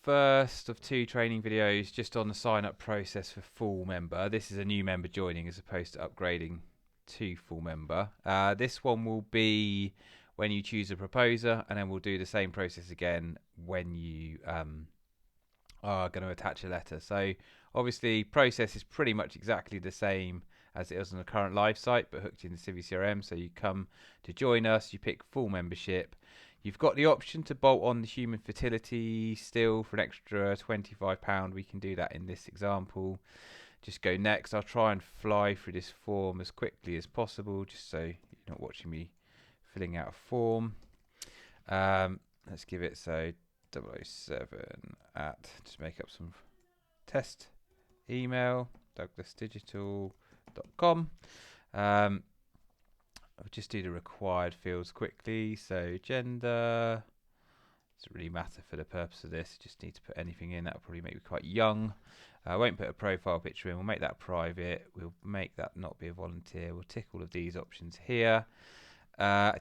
first of two training videos just on the sign up process for full member. This is a new member joining as opposed to upgrading to full member. This one will be when you choose a proposer, and then we'll do the same process again when you are going to attach a letter. So obviously process is pretty much exactly the same as it is on the current live site, but hooked in the Civi CRM. So you come to join us, you pick full membership. You've got the option to bolt on the human fertility still for an extra £25. We can do that in this example. Just go next. I'll try and fly through this form as quickly as possible, just so you're not watching me filling out a form. Let's give it so 007 at, just make up some test email, douglasdigital.com. I'll just do the required fields quickly. So gender, doesn't really matter for the purpose of this. Just need to put anything in. That'll probably make me quite young. I won't put a profile picture in. We'll make that private. We'll make that not be a volunteer. We'll tick all of these options here. So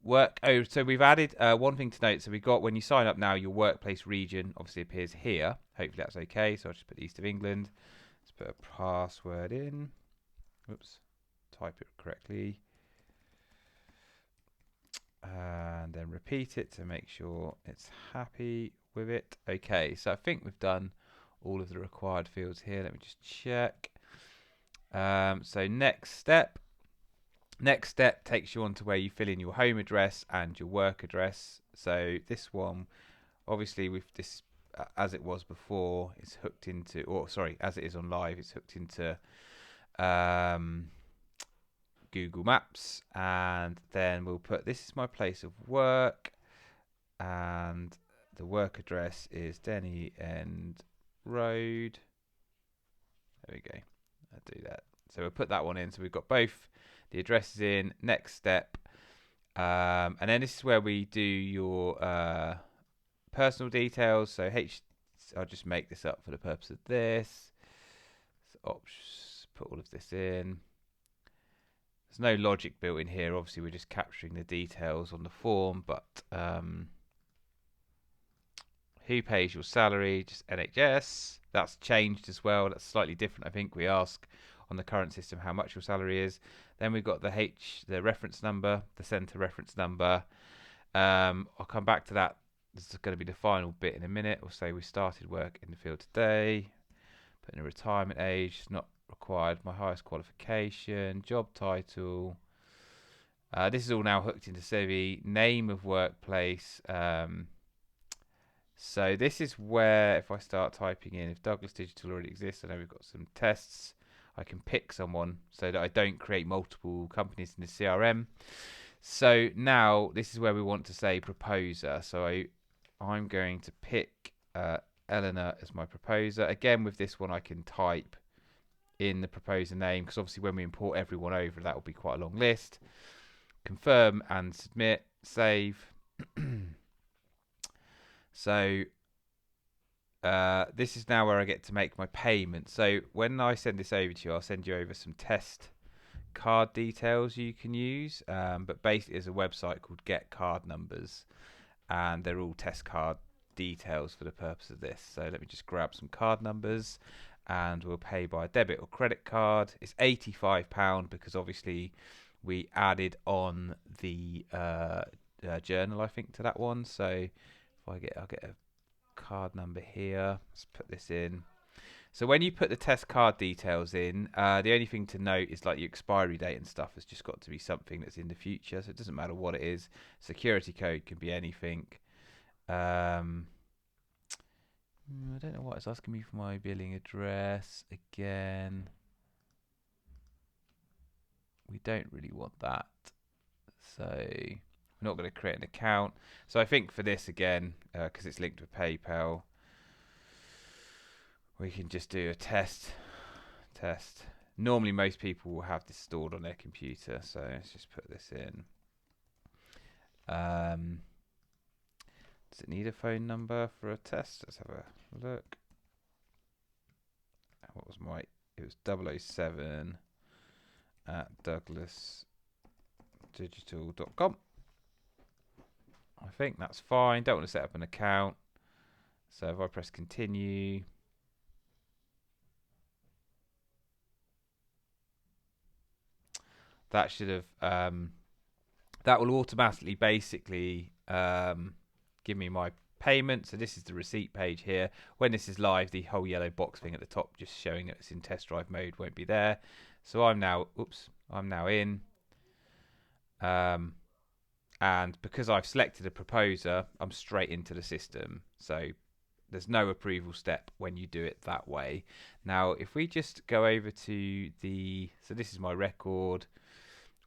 we've added one thing to note. So we've got, when you sign up now, your workplace region obviously appears here. Hopefully that's okay. So I'll just put the East of England. Let's put a password in. Oops. Type it correctly. And then repeat it to make sure it's happy with it. Okay, so I think we've done all of the required fields here. Let me just check. So next step takes you on to where you fill in your home address and your work address. So this one, obviously with this, as it was before, it's hooked into, or sorry, as it is on live, it's hooked into Google Maps, and then we'll put, this is my place of work, and the work address is Denny End Road. There we go. I'll do that. So we'll put that one in. So we've got both the addresses in. Next step, and then this is where we do your personal details. So I'll just make this up for the purpose of this. So put all of this in. There's no logic built in here. Obviously, we're just capturing the details on the form, but who pays your salary? Just NHS. That's changed as well. That's slightly different. I think we ask on the current system how much your salary is. Then we've got the reference number, the centre reference number. I'll come back to that. This is going to be the final bit in a minute. We'll say we started work in the field today. Put in a retirement age, not required. My highest qualification, job title. This is all now hooked into Civi. Name of workplace. So this is where, if I start typing in, if Douglas Digital already exists, I know we've got some tests. I can pick someone so that I don't create multiple companies in the CRM. So now this is where we want to say proposer. So I'm going to pick Eleanor as my proposer. Again, with this one, I can type in the proposer name, because obviously when we import everyone over, that will be quite a long list. Confirm and submit. Save. So this is now where I get to make my payment. So when I send this over to you, I'll send you over some test card details you can use. But basically, there's a website called Get Card Numbers, and they're all test card details for the purpose of this. So let me just grab some card numbers, and we'll pay by debit or credit card. It's £85 because obviously we added on the journal, I think, to that one. So if I'll get a card number here. Let's put this in. So when you put the test card details in, the only thing to note is like your expiry date and stuff has just got to be something that's in the future. So it doesn't matter what it is. Security code can be anything. I don't know what it's asking me for my billing address again. We don't really want that. So we're not going to create an account. So I think for this again, because it's linked with PayPal, we can just do a test. Normally most people will have this stored on their computer. So let's just put this in. Does it need a phone number for a test? Let's have a look. What was it was 007 at douglasdigital.com. I think that's fine. Don't want to set up an account. So if I press continue, that should have that will automatically basically give me my payment. So this is the receipt page here. When this is live, the whole yellow box thing at the top just showing that it's in test drive mode won't be there. So I'm now in, and because I've selected a proposer, I'm straight into the system. So there's no approval step when you do it that way. Now if we just go over to so this is my record.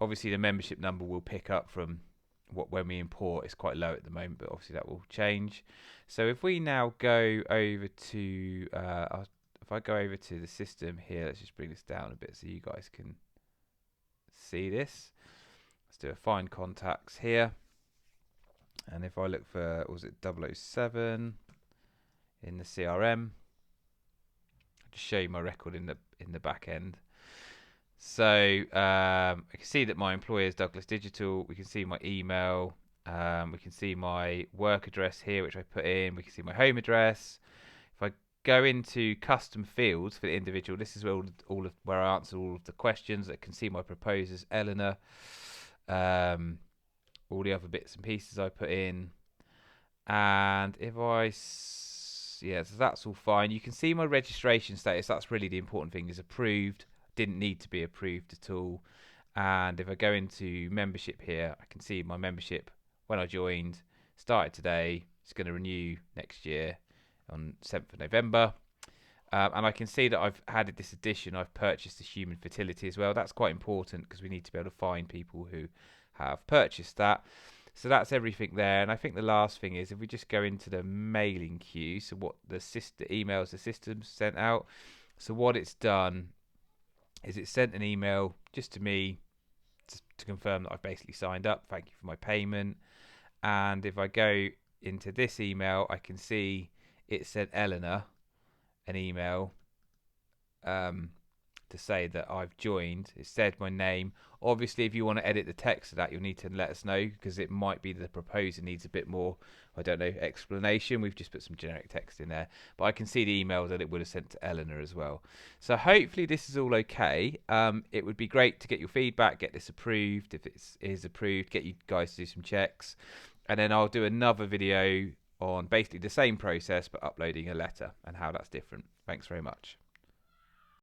Obviously the membership number will pick up from when we import. It's quite low at the moment, but obviously that will change. So if we now go over to if I go over to the system here, let's just bring this down a bit so you guys can see this. Let's do a find contacts here, and if I look for, was it 007 in the CRM, I'll just show you my record in the back end. So I can see that my employer is Douglas Digital. We can see my email. We can see my work address here, which I put in. We can see my home address. If I go into custom fields for the individual, this is where I answer all of the questions. I can see my proposers, Eleanor, all the other bits and pieces I put in. And if so that's all fine. You can see my registration status. That's really the important thing, is approved. Didn't need to be approved at all. And if I go into membership here, I can see my membership when I joined, started today. It's going to renew next year on 7th of November. And I can see that I've added this addition. I've purchased the human fertility as well. That's quite important because we need to be able to find people who have purchased that. So that's everything there. And I think the last thing is, if we just go into the mailing queue, so what the emails the system sent out. So what it's done is it sent an email just to me to confirm that I've basically signed up. Thank you for my payment. And if I go into this email, I can see it sent Eleanor an email to say that I've joined. It said my name. Obviously, if you want to edit the text of that, you'll need to let us know, because it might be the proposer needs a bit more, I don't know, explanation. We've just put some generic text in there, but I can see the email that it would have sent to Eleanor as well. So hopefully this is all okay. It would be great to get your feedback, get this approved. If it is approved, get you guys to do some checks, and then I'll do another video on basically the same process but uploading a letter and how that's different. Thanks very much.